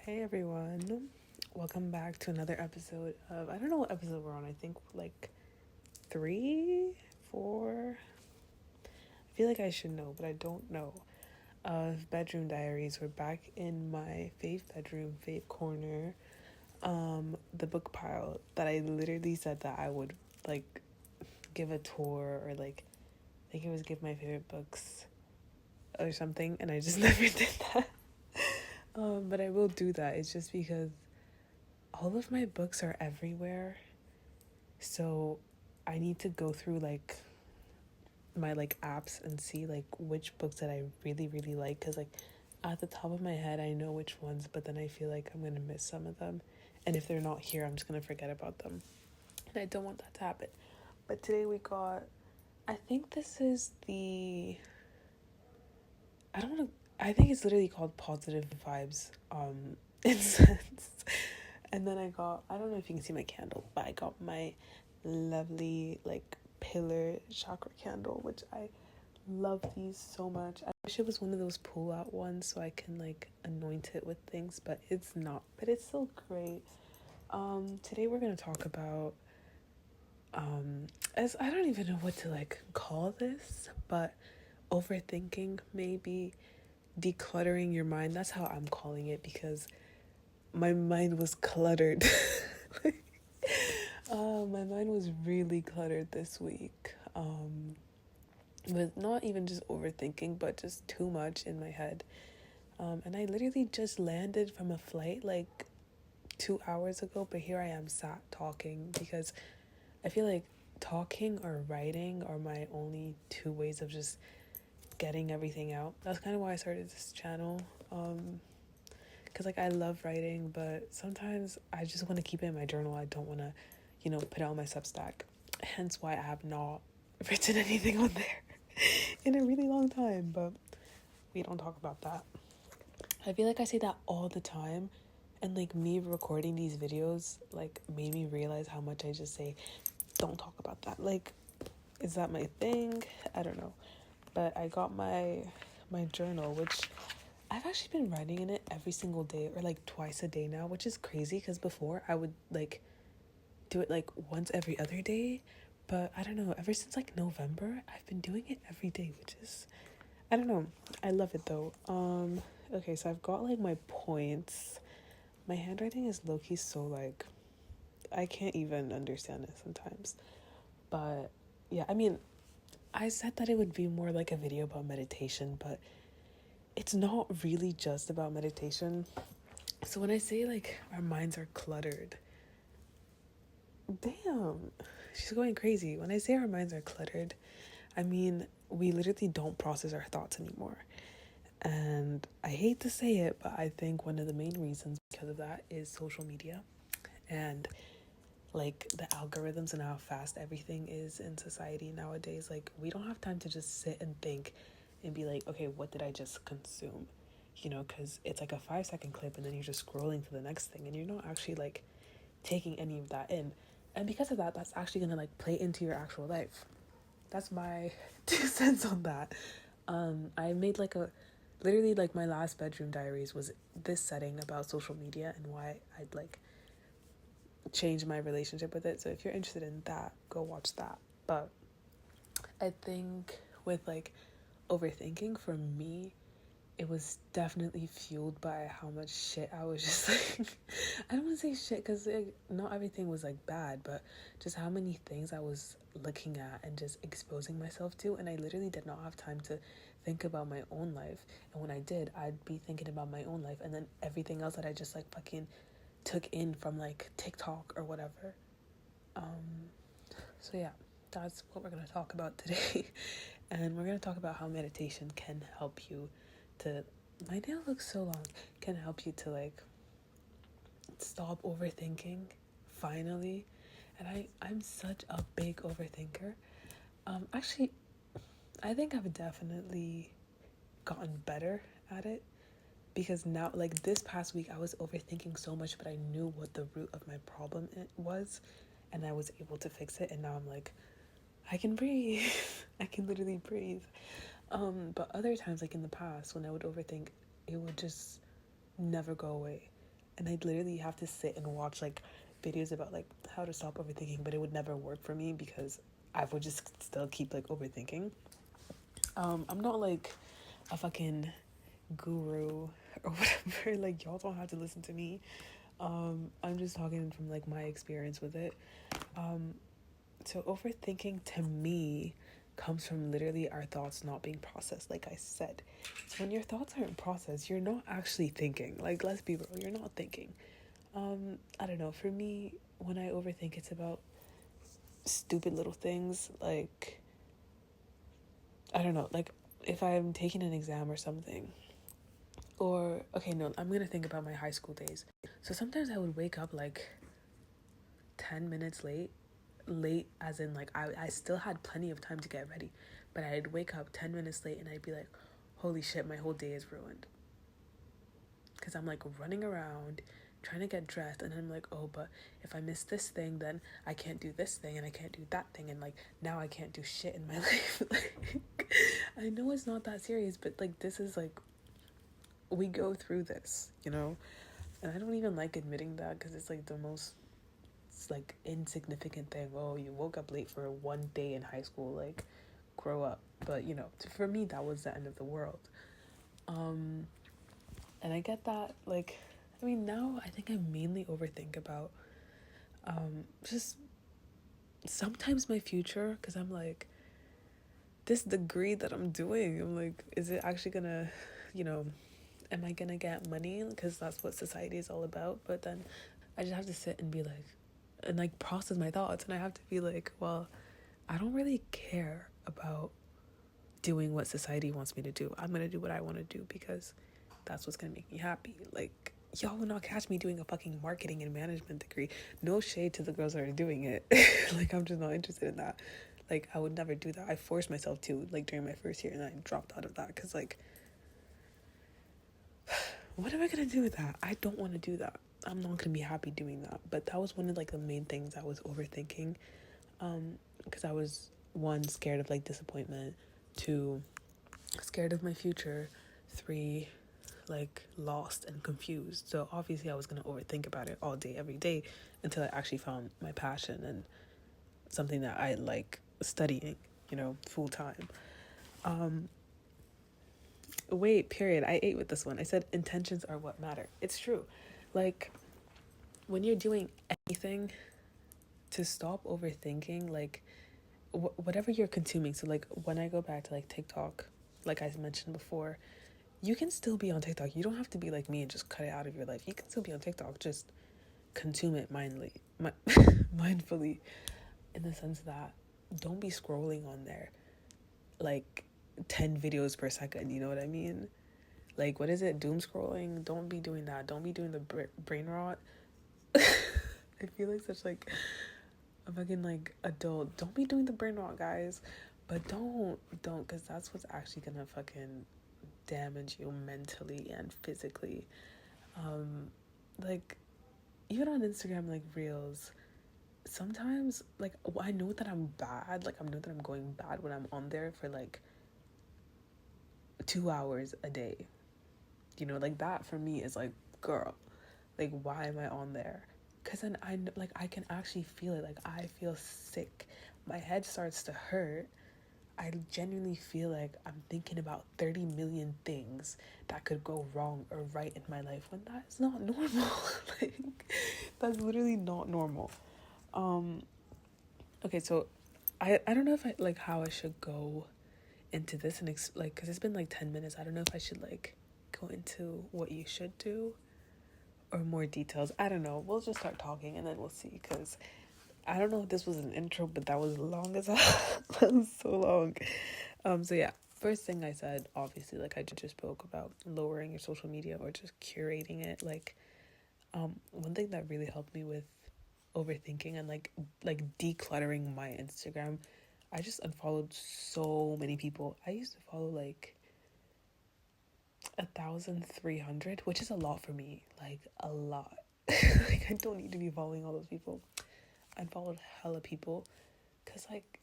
Hey everyone, welcome back to another episode of, I don't know what episode we're on, I think like 3, 4, I feel like I should know, but I don't know, of Bedroom Diaries. We're back in my fave bedroom, fave corner, the book pile that I literally said that I would like give a tour or like, I think it was give my favorite books or something, and I just never did that. But I will do that. It's just because all of my books are everywhere, so I need to go through like my like apps and see like which books that I really like, because like at the top of my head I know which ones, but then I feel like I'm gonna miss some of them, and if they're not here I'm just gonna forget about them, and I don't want that to happen. But today we got, I think this is the, I don't know, I think it's literally called Positive Vibes incense. And then I got, I don't know if you can see my candle, but I got my lovely like pillar chakra candle, which I love these so much. I wish it was one of those pull out ones so I can like anoint it with things, but it's not, but it's still great. Today we're gonna talk about as I don't even know what to like call this, but overthinking, maybe decluttering your mind. That's how I'm calling it, because my mind was cluttered. My mind was really cluttered this week. With not even just overthinking, but just too much in my head. And I literally just landed from a flight like 2 hours ago, but here I am sat talking, because I feel like talking or writing are my only two ways of just getting everything out. That's kind of why I started this channel. Because like I love writing, but sometimes I just want to keep it in my journal. I don't want to, put it on my Substack. Hence why I have not written anything on there in a really long time, but we don't talk about that. I feel like I say that all the time, and like me recording these videos like made me realize how much I just say don't talk about that. Like, is that my thing? I don't know. But I got my journal, which I've actually been writing in it every single day, or like twice a day now, which is crazy, because before I would like do it like once every other day, but I don't know, ever since like November I've been doing it every day, which is, I don't know, I love it though. Okay, so I've got like my points. My handwriting is low-key so like I can't even understand it sometimes, but yeah, I mean, I said that it would be more like a video about meditation, but it's not really just about meditation. So when I say like our minds are cluttered, damn, she's going crazy. When I say our minds are cluttered, I mean we literally don't process our thoughts anymore. And I hate to say it, but I think one of the main reasons because of that is social media, and like the algorithms and how fast everything is in society nowadays. Like we don't have time to just sit and think and be like, okay, what did I just consume? Because it's like a 5-second clip and then you're just scrolling to the next thing and you're not actually like taking any of that in. And because of that, that's actually gonna like play into your actual life. That's my 2 cents on that. I made like a, literally like my last bedroom diaries was this setting about social media and why I'd like change my relationship with it. So if you're interested in that, go watch that. But I think with like overthinking, for me, it was definitely fueled by how much shit I was just like I don't want to say shit, because like, not everything was like bad, but just how many things I was looking at and just exposing myself to, and I literally did not have time to think about my own life. And when I did, I'd be thinking about my own life and then everything else that I just like fucking took in from like TikTok or whatever. So yeah, that's what we're gonna talk about today. And we're gonna talk about how meditation can help you to, my nail looks so long, can help you to like stop overthinking finally. And I'm such a big overthinker. Actually, I think I've definitely gotten better at it, because now like this past week I was overthinking so much, but I knew what the root of my problem was, and I was able to fix it. And now I'm like, I can breathe. I can literally breathe. But other times, like in the past, when I would overthink, it would just never go away. And I'd literally have to sit and watch like videos about like how to stop overthinking, but it would never work for me because I would just still keep like overthinking. I'm not like a fucking guru or whatever. Like, y'all don't have to listen to me. I'm just talking from like my experience with it. So overthinking to me comes from literally our thoughts not being processed, like I said. So when your thoughts aren't processed, you're not actually thinking. Like, let's be real, you're not thinking. I don't know, for me, when I overthink, it's about stupid little things, like, I don't know, like if I'm taking an exam or something, or okay, no, I'm gonna think about my high school days. So sometimes I would wake up like 10 minutes late as in like I still had plenty of time to get ready, but I'd wake up 10 minutes late and I'd be like, holy shit, my whole day is ruined, because I'm like running around trying to get dressed, and I'm like, oh, but if I miss this thing, then I can't do this thing and I can't do that thing, and like now I can't do shit in my life. Like, I know it's not that serious, but like this is like, we go through this, you know. And I don't even like admitting that because it's like the most, it's like insignificant thing. Oh, you woke up late for one day in high school, like grow up. But you know, for me that was the end of the world. And I get that, like, I mean, now I think I mainly overthink about just sometimes my future, because I'm like, this degree that I'm doing, I'm like, is it actually gonna, you know, am I gonna get money, because that's what society is all about. But then I just have to sit and be like, and like process my thoughts, and I have to be like, well, I don't really care about doing what society wants me to do. I'm gonna do what I want to do because that's what's gonna make me happy. Like, y'all will not catch me doing a fucking marketing and management degree. No shade to the girls that are doing it. Like, I'm just not interested in that. Like, I would never do that. I forced myself to, like, during my first year, and I dropped out of that because, like, what am I gonna do with that? I don't want to do that. I'm not gonna be happy doing that. But that was one of like the main things I was overthinking, because I was, one, scared of like disappointment, two, scared of my future, three, like lost and confused. So obviously I was gonna overthink about it all day every day until I actually found my passion and something that I like studying, you know, full time. Wait, period. I ate with this one. I said intentions are what matter. It's true. Like, when you're doing anything, to stop overthinking, like whatever you're consuming. So like when I go back to like TikTok, like I mentioned before, you can still be on TikTok. You don't have to be like me and just cut it out of your life. You can still be on TikTok. Just consume it mindfully, in the sense that don't be scrolling on there like 10 videos per second. You know what I mean? Like, what is it? Doom scrolling? Don't be doing that. Don't be doing the brain rot. I feel like such like a fucking like adult. Don't be doing the brain rot, guys. But don't, because that's what's actually gonna fucking damage you mentally and physically. Like, even on Instagram, like reels, sometimes like I know that I'm bad. Like, I know that I'm going bad when I'm on there for like 2 hours a day. You know, like that for me is like, girl, like why am I on there? Because then I can actually feel it. Like, I feel sick, my head starts to hurt. I genuinely feel like I'm thinking about 30 million things that could go wrong or right in my life, when that is not normal. Like, that's literally not normal. Okay, so I don't know if I like how I should go into this and like, because it's been like 10 minutes. I don't know if I should like go into what you should do or more details. I don't know. We'll just start talking and then we'll see, because I don't know if this was an intro, but that was long as hell. That was so long. So yeah, first thing I said, obviously, like I just spoke about lowering your social media or just curating it. Like, one thing that really helped me with overthinking and like decluttering my Instagram, I just unfollowed so many people. I used to follow like 1,300, which is a lot for me, like a lot. Like, I don't need to be following all those people. I unfollowed hella people because, like,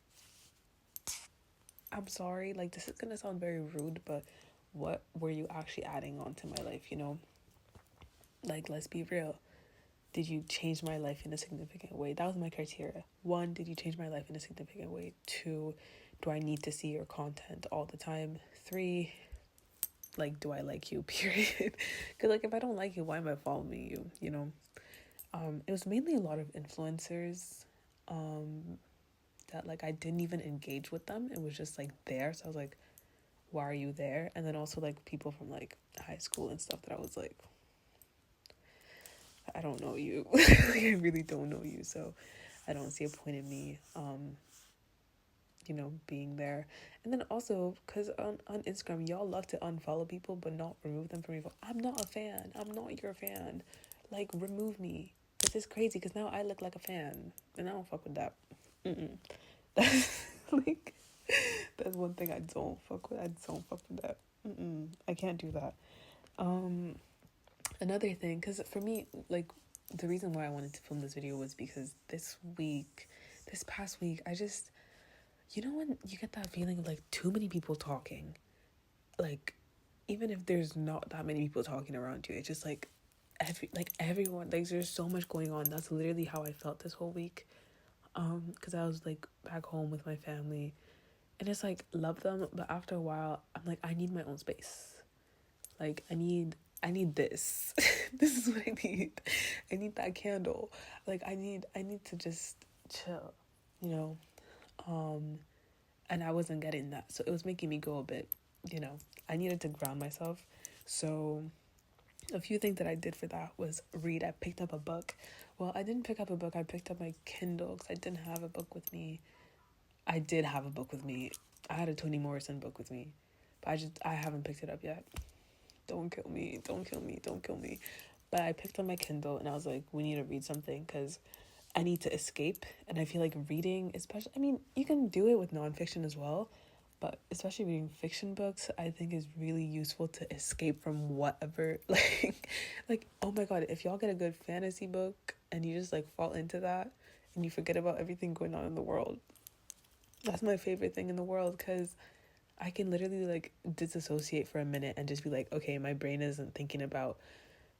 I'm sorry, like, this is gonna sound very rude, but what were you actually adding on to my life, you know? Like, let's be real. Did you change my life in a significant way? That was my criteria. 1, did you change my life in a significant way? 2, do I need to see your content all the time? 3, like, do I like you, period? Because, like, if I don't like you, why am I following you, you know? It was mainly a lot of influencers that, like, I didn't even engage with them. It was just, like, there. So I was like, why are you there? And then also, like, people from, like, high school and stuff that I was like, I don't know you. Like, I really don't know you. So I don't see a point in me, you know, being there. And then also, because on Instagram, y'all love to unfollow people, but not remove them from your phone. I'm not a fan. I'm not your fan. Like, remove me. This is crazy, because now I look like a fan. And I don't fuck with that. That's, like, that's one thing I don't fuck with. I don't fuck with that. I can't do that. Another thing, because for me, like, the reason why I wanted to film this video was because this past week, I just, you know, when you get that feeling of, like, too many people talking, like, even if there's not that many people talking around you, it's just, like, everyone, like, there's so much going on. That's literally how I felt this whole week, because I was, like, back home with my family, and it's, like, love them, but after a while, I'm like, I need my own space. Like, I need this. This is what I need. I need that candle. Like, I need to just chill, you know? And I wasn't getting that. So it was making me go a bit, you know, I needed to ground myself. So a few things that I did for that was read. I picked up a book. Well, I didn't pick up a book. I picked up my Kindle because I didn't have a book with me. I did have a book with me. I had a Toni Morrison book with me. But I haven't picked it up yet. Don't kill me. But I picked up my Kindle and I was like, we need to read something because I need to escape. And I feel like reading, especially, I mean, you can do it with nonfiction as well, but especially reading fiction books, I think is really useful to escape from whatever, like, oh my God, if y'all get a good fantasy book and you just, like, fall into that and you forget about everything going on in the world, that's my favorite thing in the world, because I can literally, like, disassociate for a minute and just be like, okay, my brain isn't thinking about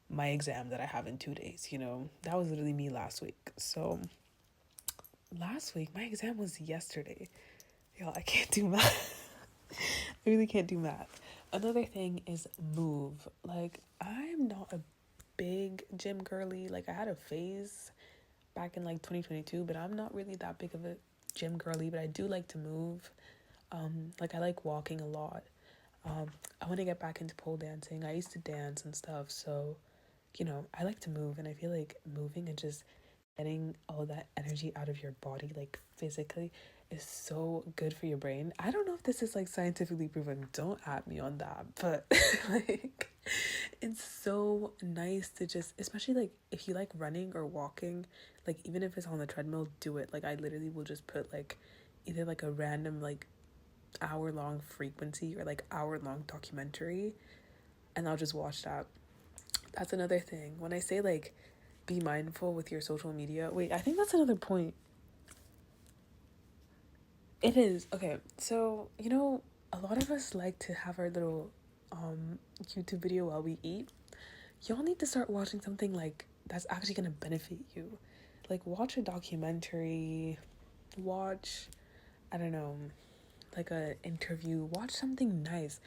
my exam that I have in 2 days, you know? That was literally me last week. So last week, my exam was yesterday. Y'all, I can't do math. I really can't do math. Another thing is move. Like, I'm not a big gym girly. Like, I had a phase back in, like, 2022, but I'm not really that big of a gym girly, but I do like to move. Like, I like walking a lot. I want to get back into pole dancing. I used to dance and stuff, so, you know, I like to move, and I feel like moving and just getting all that energy out of your body, like, physically, is so good for your brain. I don't know if this is, like, scientifically proven. Don't at me on that, but like, it's so nice to just, especially, like, if you like running or walking, like, even if it's on the treadmill, do it. Like, I literally will just put, like, either, like, a random, like, hour-long frequency or, like, hour-long documentary, and I'll just watch that. That's another thing. When I say, like, be mindful with your social media, wait, I think that's another point. It is. Okay, so, you know, a lot of us like to have our little YouTube video while we eat. Y'all need to start watching something, like, that's actually gonna benefit you. Like, watch a documentary, watch, I don't know, like, a interview, watch something nice.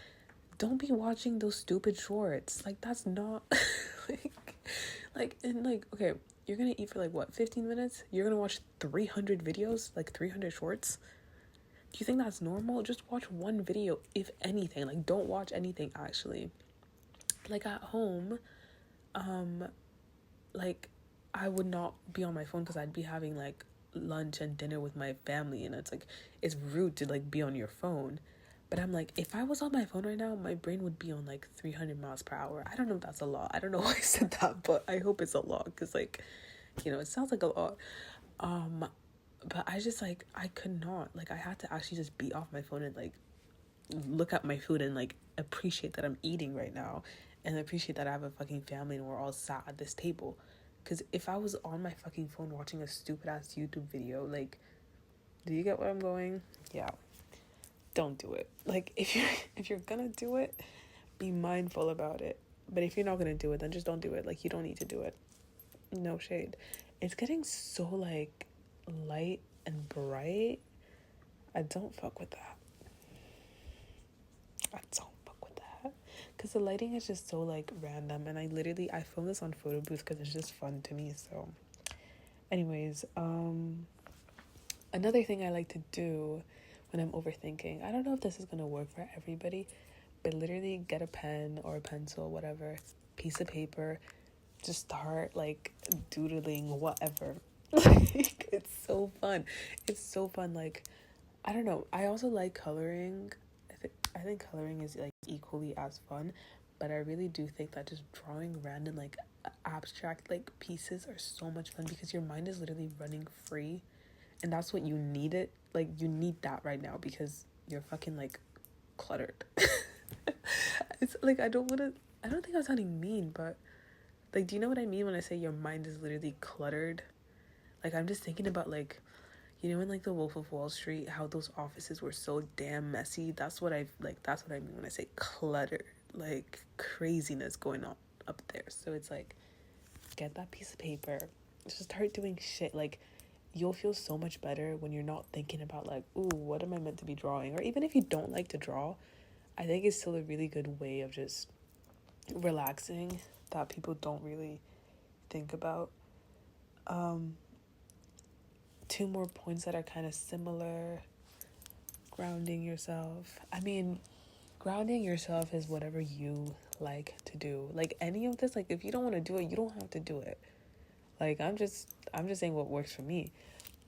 Don't be watching those stupid shorts. Like, that's not and, like, okay, you're gonna eat for, like, what, 15 minutes? You're gonna watch 300 videos, like, 300 shorts? Do you think that's normal? Just watch one video, if anything. Like, don't watch anything, actually. Like, at home, like, I would not be on my phone because I'd be having, like, lunch and dinner with my family, and it's, like, it's rude to, like, be on your phone. But I'm like, if I was on my phone right now, my brain would be on, like, 300 miles per hour. I don't know if that's a lot. I don't know why I said that, but I hope it's a lot, because, like, you know, it sounds like a lot. But I just, like, I could not. Like, I had to actually just be off my phone and, like, look at my food and, like, appreciate that I'm eating right now, and appreciate that I have a fucking family and we're all sat at this table. Because if I was on my fucking phone watching a stupid ass YouTube video, like, do you get where I'm going? Yeah. Don't do it. Like, if you're gonna do it, be mindful about it. But if you're not gonna do it, then just don't do it. Like, you don't need to do it. No shade. It's getting so like light and bright. I don't fuck with that. Because the lighting is just so like random, and I film this on photo booth because it's just fun to me. So anyways, another thing I like to do when I'm overthinking, I don't know if this is gonna work for everybody, but literally get a pen or a pencil, whatever, piece of paper, just start like doodling whatever. Like, it's so fun. Like, I don't know, I also like coloring. I think coloring is like equally as fun, but I really do think that just drawing random like abstract like pieces are so much fun because your mind is literally running free, and that's what you need. It like, you need that right now because you're fucking like cluttered. It's like, I don't think I'm sounding mean, but like, do you know what I mean when I say your mind is literally cluttered? Like, I'm just thinking about like, you know, in like the Wolf of Wall Street, how those offices were so damn messy. That's what I mean when I say cluttered. Like, craziness going on up there. So it's like, get that piece of paper, just start doing shit. Like, you'll feel so much better when you're not thinking about like, ooh, what am I meant to be drawing? Or even if you don't like to draw, I think it's still a really good way of just relaxing that people don't really think about. Two more points that are kind of similar. Grounding yourself. I mean, grounding yourself is whatever you like to do. Like, any of this, like, if you don't want to do it, you don't have to do it. Like, I'm just saying what works for me.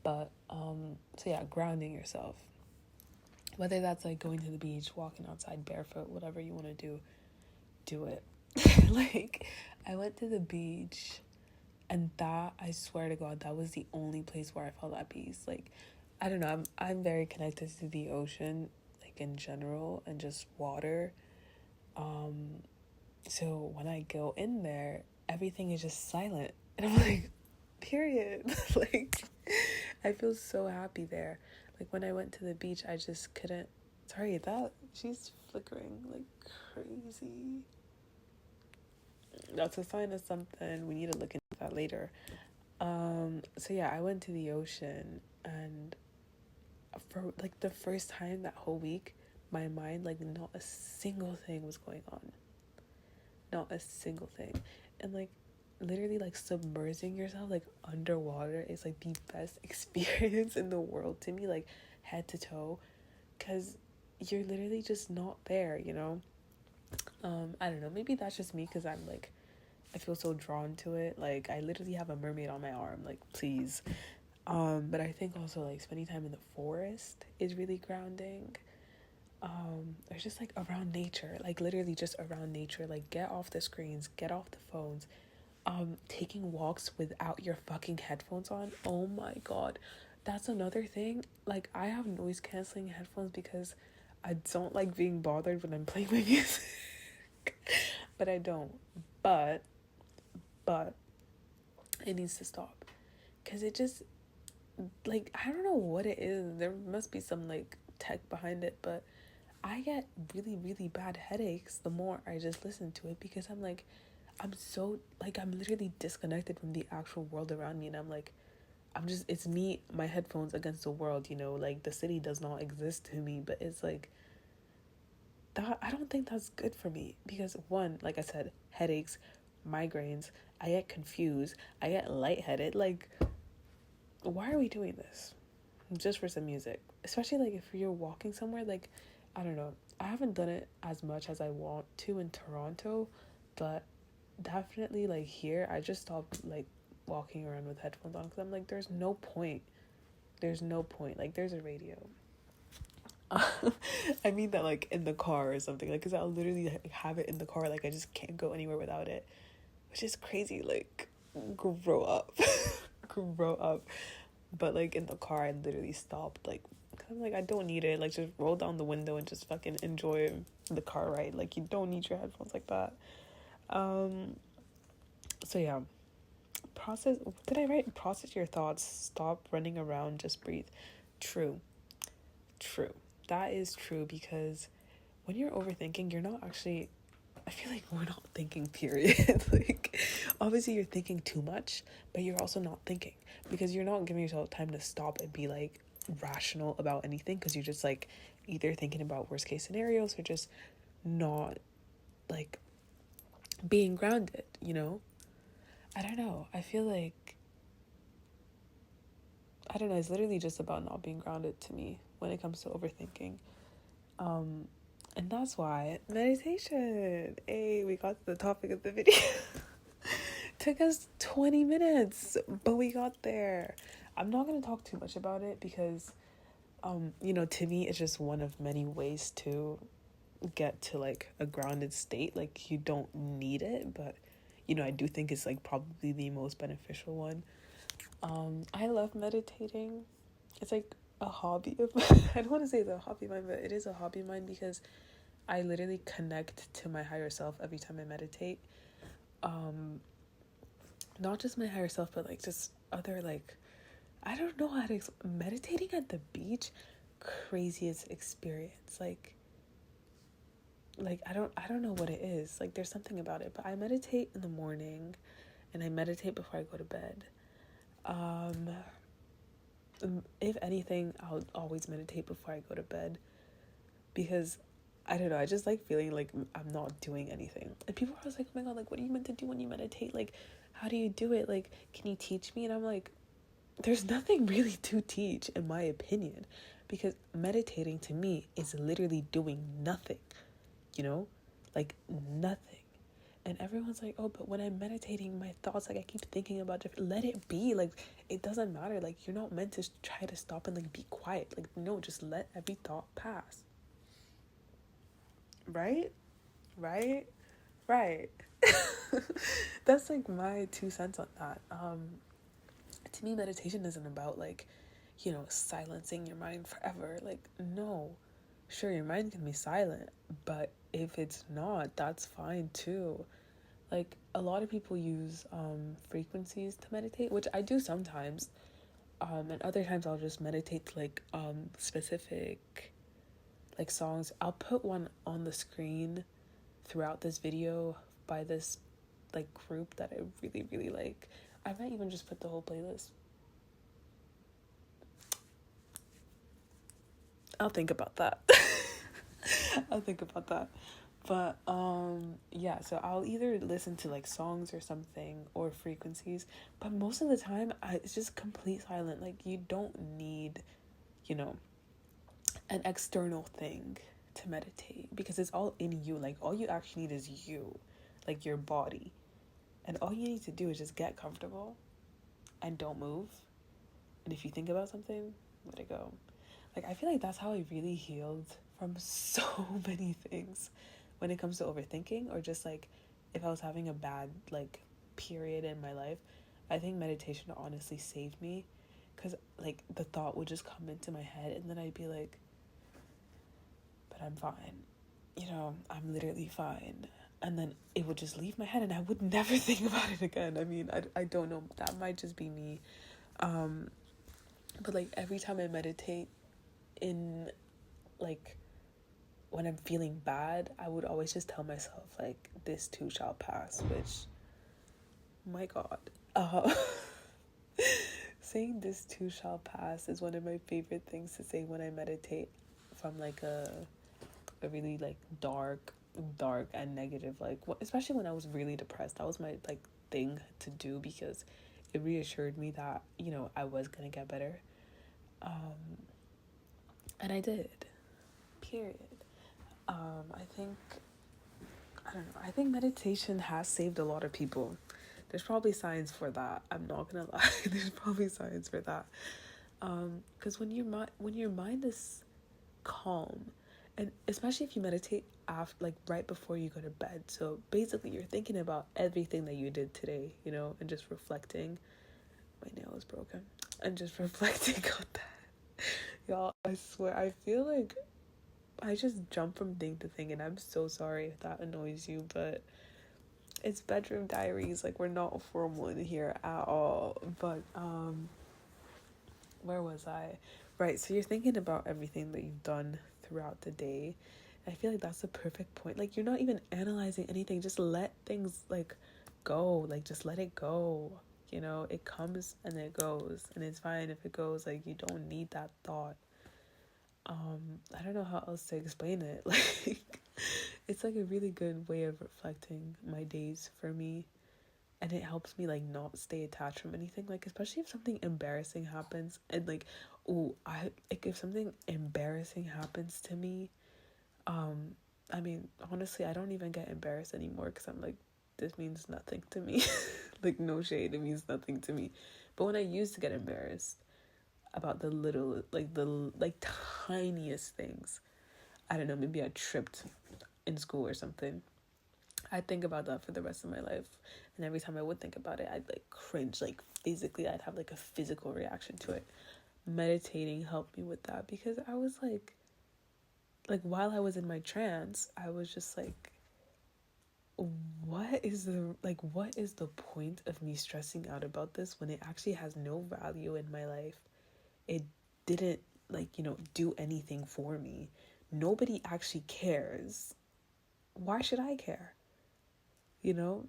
But so yeah, grounding yourself, whether that's like going to the beach, walking outside barefoot, whatever you want to do it. Like, I went to the beach, and that, I swear to God, that was the only place where I felt at peace. Like, I don't know, I'm very connected to the ocean, like, in general, and just water. So when I go in there, everything is just silent, and I'm like, period. Like, I feel so happy there. Like, when I went to the beach, I just couldn't. Sorry, that she's flickering like crazy. That's a sign of something. We need to look into that later. So yeah, I went to the ocean, and for like the first time that whole week, my mind, like, not a single thing was going on. Not a single thing. And like, literally, like, submersing yourself like underwater is like the best experience in the world to me, like, head to toe, because you're literally just not there, you know. I don't know, maybe that's just me because I'm like, I feel so drawn to it. Like, I literally have a mermaid on my arm, like, please. But I think also like spending time in the forest is really grounding. Or just like around nature, like literally just around nature. Like, get off the screens, get off the phones. Taking walks without your fucking headphones on. Oh my God, that's another thing. Like, I have noise canceling headphones because I don't like being bothered when I'm playing my music. But I don't. But it needs to stop, because it just, like, I don't know what it is. There must be some like tech behind it, but I get really, really bad headaches the more I just listen to it, because I'm like, I'm so like, I'm literally disconnected from the actual world around me, and I'm like, it's me, my headphones against the world, you know. Like, the city does not exist to me, but it's like that. I don't think that's good for me, because one, like I said, headaches, migraines, I get confused, I get lightheaded. Like, why are we doing this just for some music? Especially like if you're walking somewhere. Like, I don't know, I haven't done it as much as I want to in Toronto, but definitely like here, I just stopped like walking around with headphones on, because I'm like, there's no point. Like, there's a radio. I mean that like in the car or something, like, because I'll literally have it in the car. Like, I just can't go anywhere without it, which is crazy. Like, grow up. Grow up. But like in the car, I literally stopped, like, cause I'm like, I don't need it. Like, just roll down the window and just fucking enjoy the car ride. Like, you don't need your headphones like that. So yeah, what did I write? Process your thoughts, stop running around, just breathe. True. That is true, because when you're overthinking, you're not actually I feel like we're not thinking, period. Like, obviously you're thinking too much, but you're also not thinking, because you're not giving yourself time to stop and be like rational about anything, because you're just like either thinking about worst case scenarios or just not like being grounded, you know? I don't know. I feel like, I don't know, it's literally just about not being grounded to me when it comes to overthinking. And that's why meditation. Hey, we got to the topic of the video. Took us 20 minutes, but we got there. I'm not going to talk too much about it because, to me, it's just one of many ways to get to like a grounded state. Like, you don't need it, but, I do think it's like probably the most beneficial one. I love meditating. It's like a hobby of mine. I don't want to say it's a hobby of mine, but it is a hobby of mine because I literally connect to my higher self every time I meditate. Not just my higher self, but like just other, like, I don't know how to meditating at the beach, craziest experience. Like I don't know what it is. Like, there's something about it, but I meditate in the morning and I meditate before I go to bed. If anything, I'll always meditate before I go to bed because I don't know, I just like feeling like I'm not doing anything. And people are always like, oh my god, like, what are you meant to do when you meditate? Like, how do you do it? Like, can you teach me? And I'm like, there's nothing really to teach, in my opinion, because meditating to me is literally doing nothing, like nothing. And everyone's like, oh, but when I'm meditating, my thoughts, like, I keep thinking about different, let it be. Like, it doesn't matter. Like, you're not meant to try to stop and like be quiet. Like, no, just let every thought pass. Right? That's like my 2 cents on that. To me, meditation isn't about like, silencing your mind forever. Like, no. Sure, your mind can be silent, but if it's not, that's fine too. Like, a lot of people use frequencies to meditate, which I do sometimes. And other times I'll just meditate to like specific like songs. I'll put one on the screen throughout this video by this like group that I really, really like. I might even just put the whole playlist. I'll think about that. But yeah, so I'll either listen to like songs or something or frequencies, but most of the time it's just complete silent. Like, you don't need, an external thing to meditate because it's all in you. Like, all you actually need is you, like your body, and all you need to do is just get comfortable and don't move. And if you think about something, let it go. Like, I feel like that's how I really healed from so many things when it comes to overthinking, or just like if I was having a bad like period in my life. I think meditation honestly saved me, because like the thought would just come into my head and then I'd be like, but I'm fine, I'm literally fine, and then it would just leave my head and I would never think about it again. I mean, I don't know, that might just be me, but like every time I meditate in like when I'm feeling bad, I would always just tell myself like, this too shall pass, which, my god, saying this too shall pass is one of my favorite things to say when I meditate from like a really like dark and negative, like, especially when I was really depressed. That was my like thing to do because it reassured me that, I was gonna get better, and I did, period. I think meditation has saved a lot of people. There's probably science for that. I'm not gonna lie. There's probably science for that. Because when your mind is calm, and especially if you meditate after, like right before you go to bed. So basically, you're thinking about everything that you did today, and just reflecting. My nail is broken, and just reflecting on that. Y'all, I swear, I feel like I just jump from thing to thing, and I'm so sorry if that annoys you, but it's bedroom diaries. Like, we're not formal in here at all. But where was I? Right, so you're thinking about everything that you've done throughout the day, I feel like that's the perfect point. Like, you're not even analyzing anything. Just let things, like, go. Like, just let it go. You know, it comes and it goes. And it's fine if it goes. Like, you don't need that thought. I don't know how else to explain it. Like, it's, like, a really good way of reflecting my days for me. And it helps me, like, not stay attached from anything. Like, especially if something embarrassing happens. And, like, if something embarrassing happens to me, I mean, honestly, I don't even get embarrassed anymore because I'm like, this means nothing to me. Like, no shade, it means nothing to me. But when I used to get embarrassed about the little, like tiniest things, I don't know, maybe I tripped in school or something, I think about that for the rest of my life. And every time I would think about it, I'd like cringe, like physically, I'd have like a physical reaction to it. Meditating helped me with that because I was like while I was in my trance, I was just like, what is the point of me stressing out about this when it actually has no value in my life? It didn't, like, you know, do anything for me. Nobody actually cares. Why should I care? You know?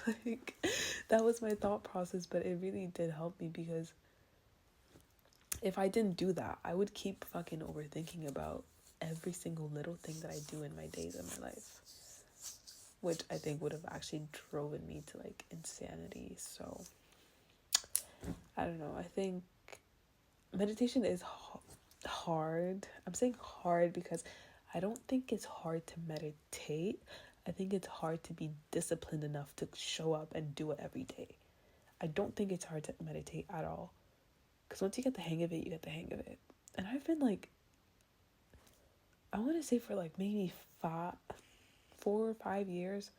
Like, that was my thought process, but it really did help me because if I didn't do that, I would keep fucking overthinking about every single little thing that I do in my days of my life, which I think would have actually driven me to like insanity. So I don't know. I think meditation is hard. I'm saying hard because I don't think it's hard to meditate. I think it's hard to be disciplined enough to show up and do it every day. I don't think it's hard to meditate at all. Because once you get the hang of it, you get the hang of it. And I've been like, I want to say for like maybe 4 or 5 years,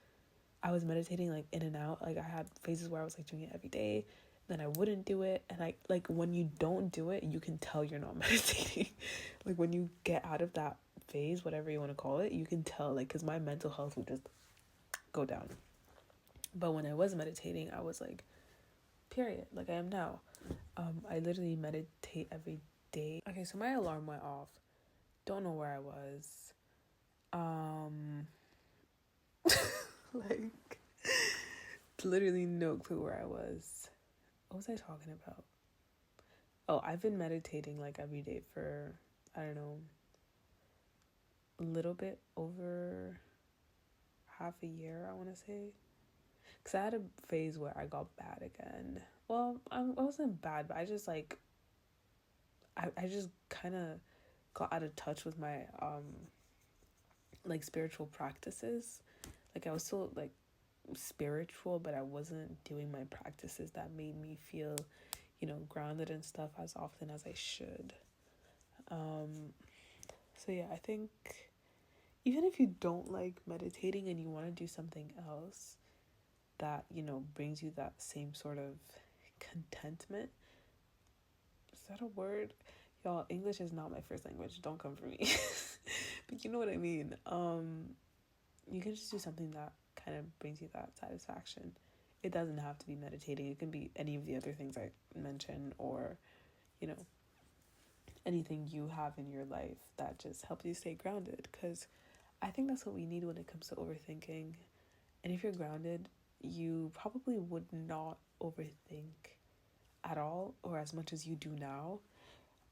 I was meditating like in and out. Like I had phases where I was like doing it every day, then I wouldn't do it. And I like when you don't do it, you can tell you're not meditating. Like when you get out of that phase, whatever you want to call it, you can tell, like, because my mental health would just go down. But when I was meditating, I was like, period, like I am now. I literally meditate every day. Okay, so my alarm went off. Don't know where I was. Like, literally no clue where I was. What was I talking about? Oh, I've been meditating like every day for, I don't know, a little bit over half a year, I want to say. Because I had a phase where I got bad again. Well, I wasn't bad, but I just like, I just kind of got out of touch with my, like, spiritual practices. Like, I was still, like, spiritual, but I wasn't doing my practices that made me feel, you know, grounded and stuff as often as I should. So yeah, I think even if you don't like meditating and you want to do something else that, you know, brings you that same sort of contentment, is that a word? Y'all, English is not my first language, don't come for me. But you know what I mean. You can just do something that kind of brings you that satisfaction. It doesn't have to be meditating. It can be any of the other things I mentioned, or, you know, anything you have in your life that just helps you stay grounded. Because I think that's what we need when it comes to overthinking. And if you're grounded, you probably would not overthink at all, or as much as you do now.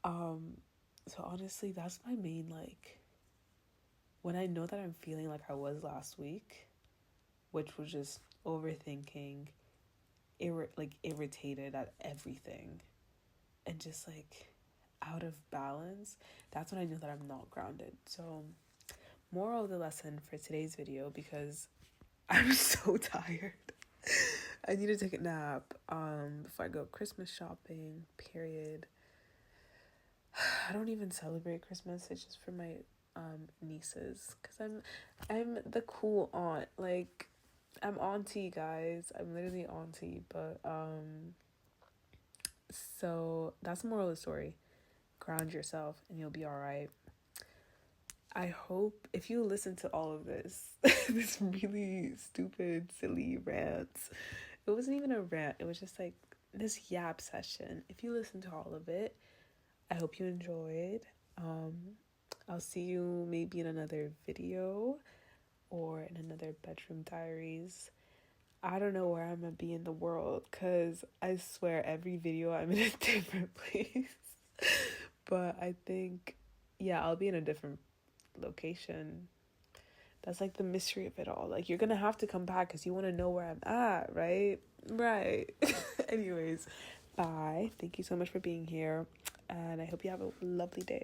So honestly, that's my main, like, when I know that I'm feeling like I was last week, which was just overthinking, irritated at everything, and just like out of balance, that's when I know that I'm not grounded. So moral of the lesson for today's video, because I'm so tired. I need to take a nap before I go Christmas shopping, period. I don't even celebrate Christmas. It's just for my nieces, because I'm the cool aunt. Like, I'm auntie, guys. I'm literally auntie. But so that's the moral of the story. Ground yourself and you'll be all right. I hope if you listen to all of this, this really stupid, silly rant. It wasn't even a rant. It was just like this yap session. If you listen to all of it, I hope you enjoyed. I'll see you maybe in another video or in another bedroom diaries. I don't know where I'm gonna be in the world, because I swear every video I'm in a different place. But I think, yeah, I'll be in a different location. That's like the mystery of it all. Like, you're gonna have to come back because you want to know where I'm at, right? Right. Anyways, bye. Thank you so much for being here, and I hope you have a lovely day.